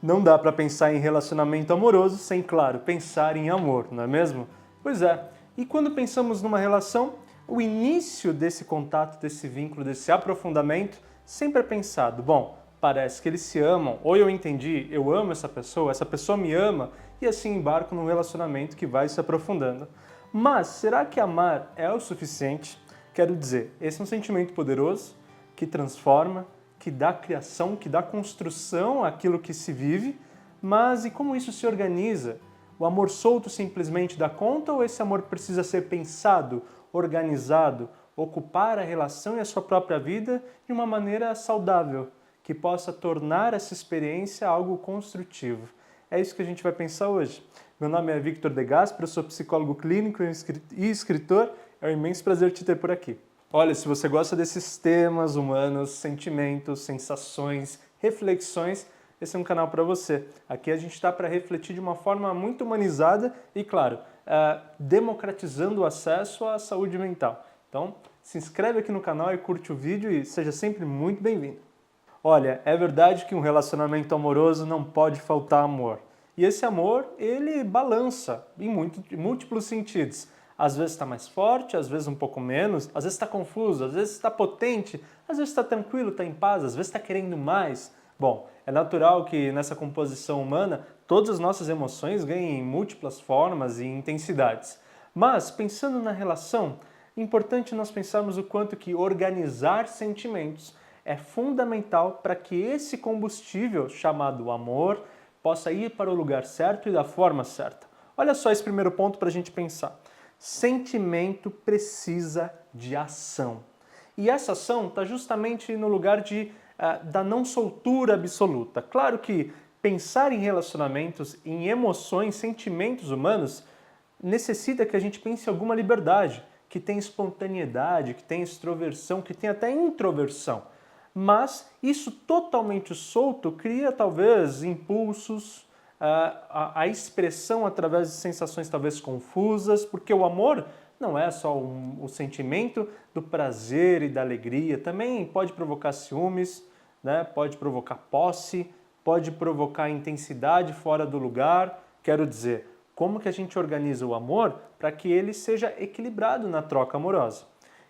Não dá para pensar em relacionamento amoroso sem, claro, pensar em amor, não é mesmo? Pois é. E quando pensamos numa relação, o início desse contato, desse vínculo, desse aprofundamento, sempre é pensado, bom, parece que eles se amam, ou eu entendi, eu amo essa pessoa me ama, e assim embarco num relacionamento que vai se aprofundando. Mas será que amar é o suficiente? Quero dizer, esse é um sentimento poderoso que transforma, que dá criação, que dá construção àquilo que se vive, mas e como isso se organiza? O amor solto simplesmente dá conta ou esse amor precisa ser pensado, organizado, ocupar a relação e a sua própria vida de uma maneira saudável, que possa tornar essa experiência algo construtivo? É isso que a gente vai pensar hoje. Meu nome é Victor De Gasperi, eu sou psicólogo clínico e escritor. É um imenso prazer te ter por aqui. Olha, se você gosta desses temas humanos, sentimentos, sensações, reflexões, esse é um canal para você. Aqui a gente está para refletir de uma forma muito humanizada e, claro, democratizando o acesso à saúde mental. Então, se inscreve aqui no canal e curte o vídeo e seja sempre muito bem-vindo. Olha, é verdade que um relacionamento amoroso não pode faltar amor. E esse amor, ele balança em múltiplos sentidos. Às vezes está mais forte, às vezes um pouco menos, às vezes está confuso, às vezes está potente, às vezes está tranquilo, está em paz, às vezes está querendo mais. Bom, é natural que nessa composição humana todas as nossas emoções ganhem múltiplas formas e intensidades. Mas, pensando na relação, é importante nós pensarmos o quanto que organizar sentimentos é fundamental para que esse combustível chamado amor possa ir para o lugar certo e da forma certa. Olha só esse primeiro ponto para a gente pensar. Sentimento precisa de ação. E essa ação está justamente no lugar da não soltura absoluta. Claro que pensar em relacionamentos, em emoções, sentimentos humanos, necessita que a gente pense em alguma liberdade, que tenha espontaneidade, que tenha extroversão, que tenha até introversão. Mas isso totalmente solto cria talvez impulsos, a expressão através de sensações talvez confusas, porque o amor não é só o sentimento do prazer e da alegria, também pode provocar ciúmes, né? Pode provocar posse, pode provocar intensidade fora do lugar. Quero dizer, como que a gente organiza o amor para que ele seja equilibrado na troca amorosa?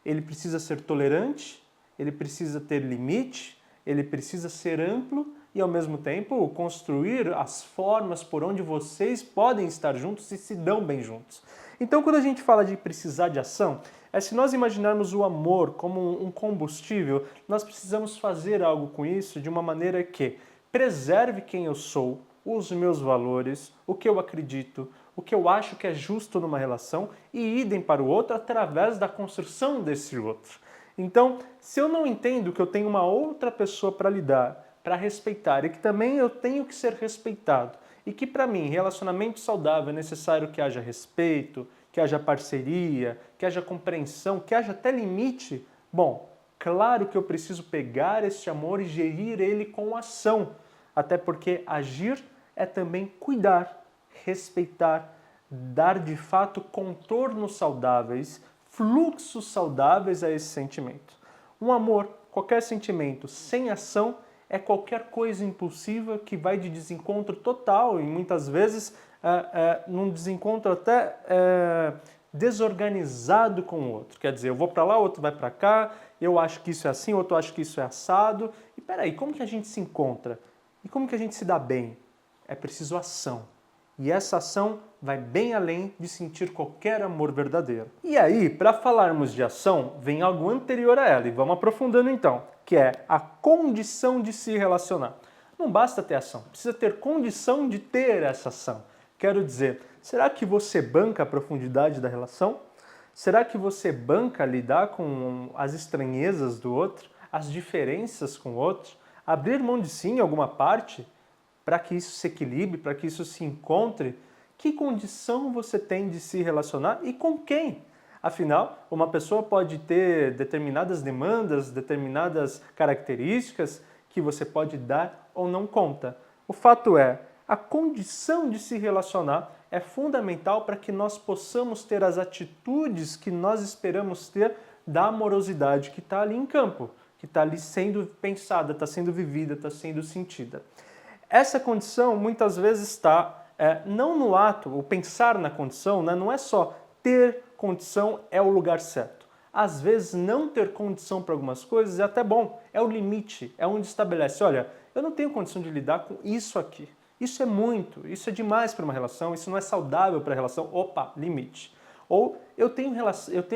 Ele precisa ser tolerante, ele precisa ter limite, ele precisa ser amplo e, ao mesmo tempo, construir as formas por onde vocês podem estar juntos e se dão bem juntos. Então, quando a gente fala de precisar de ação, se nós imaginarmos o amor como um combustível, nós precisamos fazer algo com isso de uma maneira que preserve quem eu sou, os meus valores, o que eu acredito, o que eu acho que é justo numa relação e idem para o outro através da construção desse outro. Então, se eu não entendo que eu tenho uma outra pessoa para lidar, para respeitar e que também eu tenho que ser respeitado e que para mim relacionamento saudável é necessário que haja respeito, que haja parceria, que haja compreensão, que haja até limite, bom, claro que eu preciso pegar este amor e gerir ele com ação, até porque agir é também cuidar, respeitar, dar de fato contornos saudáveis, fluxos saudáveis a esse sentimento. Um amor, qualquer sentimento sem ação, é qualquer coisa impulsiva que vai de desencontro total e muitas vezes num desencontro até desorganizado com o outro. Quer dizer, eu vou para lá, o outro vai para cá, eu acho que isso é assim, o outro acha que isso é assado. E peraí, como que a gente se encontra? E como que a gente se dá bem? É preciso ação. E essa ação vai bem além de sentir qualquer amor verdadeiro. E aí, para falarmos de ação, vem algo anterior a ela, e vamos aprofundando então, que é a condição de se relacionar. Não basta ter ação, precisa ter condição de ter essa ação. Quero dizer, será que você banca a profundidade da relação? Será que você banca lidar com as estranhezas do outro, as diferenças com o outro, abrir mão de si em alguma parte? Para que isso se equilibre, para que isso se encontre, que condição você tem de se relacionar e com quem? Afinal, uma pessoa pode ter determinadas demandas, determinadas características que você pode dar ou não conta. O fato é, a condição de se relacionar é fundamental para que nós possamos ter as atitudes que nós esperamos ter da amorosidade que está ali em campo, que está ali sendo pensada, está sendo vivida, está sendo sentida. Essa condição muitas vezes está não no ato, o pensar na condição, né? Não é só ter condição é o lugar certo. Às vezes não ter condição para algumas coisas é até bom, é o limite, é onde estabelece, olha, eu não tenho condição de lidar com isso aqui. Isso é muito, isso é demais para uma relação, isso não é saudável para a relação, opa, limite. Ou eu tenho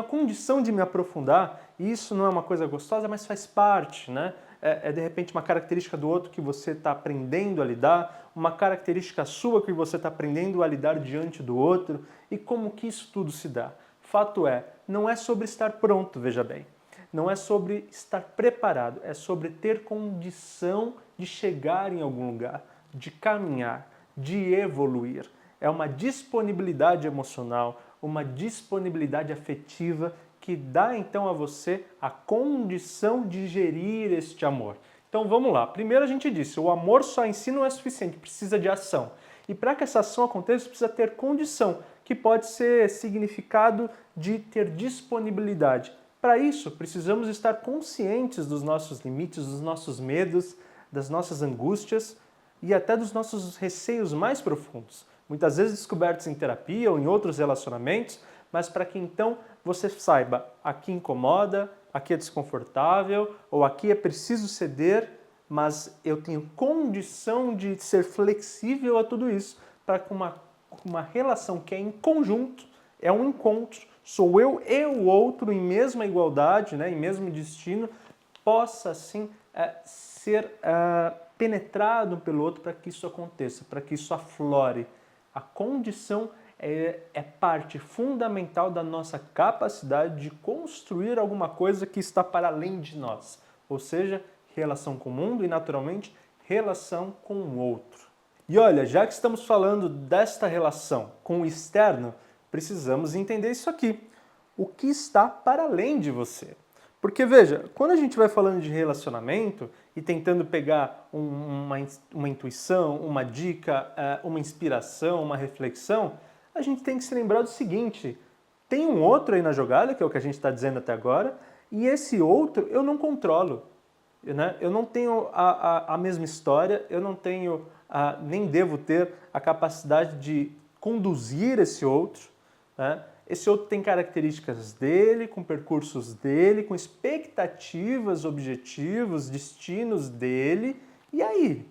a condição de me aprofundar e isso não é uma coisa gostosa, mas faz parte, né? É de repente uma característica do outro que você está aprendendo a lidar, uma característica sua que você está aprendendo a lidar diante do outro e como que isso tudo se dá. Fato é, não é sobre estar pronto, veja bem. Não é sobre estar preparado, é sobre ter condição de chegar em algum lugar, de caminhar, de evoluir. É uma disponibilidade emocional, uma disponibilidade afetiva que dá então a você a condição de gerir este amor. Então vamos lá. Primeiro a gente disse, o amor só em si não é suficiente, precisa de ação. E para que essa ação aconteça, precisa ter condição, que pode ser significado de ter disponibilidade. Para isso, precisamos estar conscientes dos nossos limites, dos nossos medos, das nossas angústias e até dos nossos receios mais profundos. Muitas vezes descobertos em terapia ou em outros relacionamentos, mas para que então você saiba, aqui incomoda, aqui é desconfortável, ou aqui é preciso ceder, mas eu tenho condição de ser flexível a tudo isso, para que uma relação que é em conjunto, é um encontro, sou eu e o outro em mesma igualdade, né, em mesmo destino, possa assim ser penetrado pelo outro para que isso aconteça, para que isso aflore. A condição é parte fundamental da nossa capacidade de construir alguma coisa que está para além de nós, ou seja, relação com o mundo e, naturalmente, relação com o outro. E olha, já que estamos falando desta relação com o externo, precisamos entender isso aqui. O que está para além de você? Porque veja, quando a gente vai falando de relacionamento e tentando pegar uma intuição, uma dica, uma inspiração, uma reflexão, a gente tem que se lembrar do seguinte, tem um outro aí na jogada, que é o que a gente está dizendo até agora, e esse outro eu não controlo. Né? Eu não tenho a mesma história, eu não tenho, nem devo ter a capacidade de conduzir esse outro, né? Esse outro tem características dele, com percursos dele, com expectativas, objetivos, destinos dele. E aí?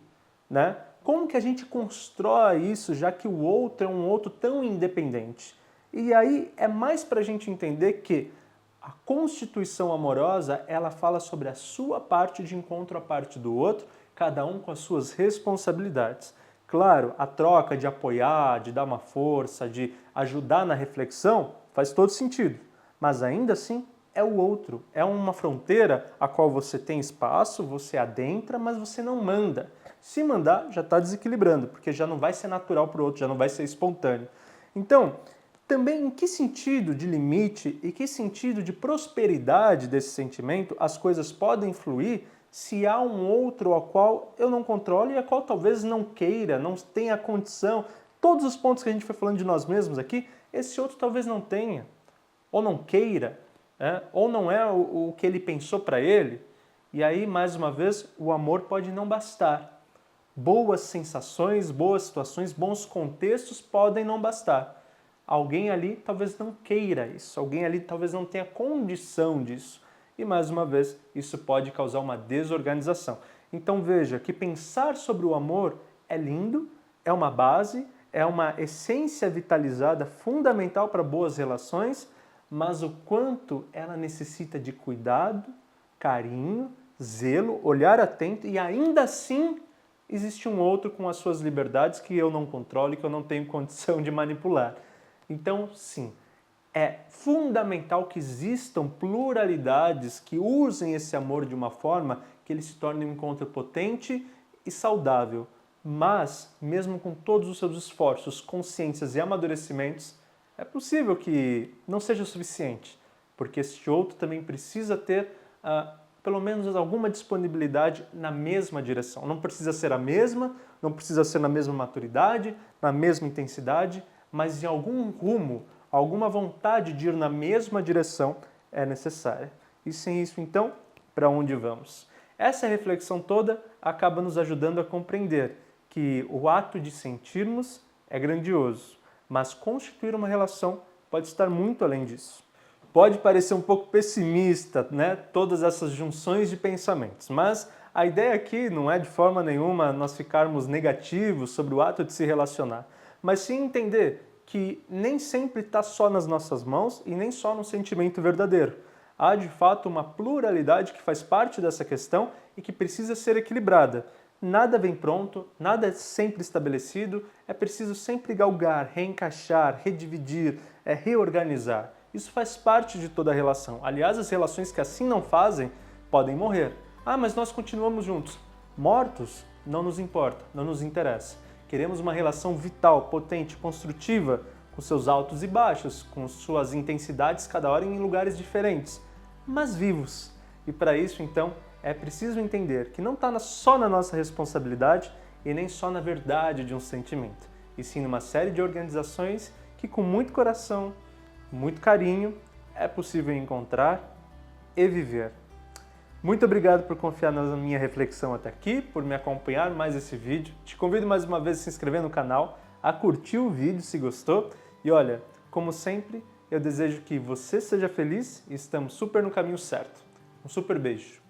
Né? Como que a gente constrói isso, já que o outro é um outro tão independente? E aí é mais para a gente entender que a constituição amorosa, ela fala sobre a sua parte de encontro à parte do outro, cada um com as suas responsabilidades. Claro, a troca de apoiar, de dar uma força, de ajudar na reflexão, faz todo sentido. Mas ainda assim, é o outro. É uma fronteira a qual você tem espaço, você adentra, mas você não manda. Se mandar, já está desequilibrando, porque já não vai ser natural para o outro, já não vai ser espontâneo. Então, também em que sentido de limite e que sentido de prosperidade desse sentimento as coisas podem fluir se há um outro ao qual eu não controlo e a qual talvez não queira, não tenha a condição. Todos os pontos que a gente foi falando de nós mesmos aqui, esse outro talvez não tenha, ou não queira, ou não é o que ele pensou para ele. E aí, mais uma vez, o amor pode não bastar. Boas sensações, boas situações, bons contextos podem não bastar. Alguém ali talvez não queira isso, alguém ali talvez não tenha condição disso. E mais uma vez, isso pode causar uma desorganização. Então veja que pensar sobre o amor é lindo, é uma base, é uma essência vitalizada fundamental para boas relações, mas o quanto ela necessita de cuidado, carinho, zelo, olhar atento e ainda assim existe um outro com as suas liberdades que eu não controlo e que eu não tenho condição de manipular. Então, sim, é fundamental que existam pluralidades que usem esse amor de uma forma que ele se torne um encontro potente e saudável. Mas, mesmo com todos os seus esforços, consciências e amadurecimentos, é possível que não seja o suficiente, porque este outro também precisa ter pelo menos alguma disponibilidade na mesma direção. Não precisa ser a mesma, não precisa ser na mesma maturidade, na mesma intensidade, mas em algum rumo, alguma vontade de ir na mesma direção é necessária. E sem isso, então, para onde vamos? Essa reflexão toda acaba nos ajudando a compreender que o ato de sentirmos é grandioso, mas constituir uma relação pode estar muito além disso. Pode parecer um pouco pessimista, né, todas essas junções de pensamentos, mas a ideia aqui não é de forma nenhuma nós ficarmos negativos sobre o ato de se relacionar, mas sim entender que nem sempre está só nas nossas mãos e nem só no sentimento verdadeiro. Há de fato uma pluralidade que faz parte dessa questão e que precisa ser equilibrada. Nada vem pronto, nada é sempre estabelecido, é preciso sempre galgar, reencaixar, redividir, reorganizar. Isso faz parte de toda a relação. Aliás, as relações que assim não fazem podem morrer. Ah, mas nós continuamos juntos. Mortos não nos importa, não nos interessa. Queremos uma relação vital, potente, construtiva, com seus altos e baixos, com suas intensidades cada hora em lugares diferentes, mas vivos. E para isso, então, é preciso entender que não está só na nossa responsabilidade e nem só na verdade de um sentimento, e sim numa série de organizações que com muito coração, muito carinho, é possível encontrar e viver. Muito obrigado por confiar na minha reflexão até aqui, por me acompanhar mais esse vídeo. Te convido mais uma vez a se inscrever no canal, a curtir o vídeo se gostou. E olha, como sempre, eu desejo que você seja feliz e estamos super no caminho certo. Um super beijo.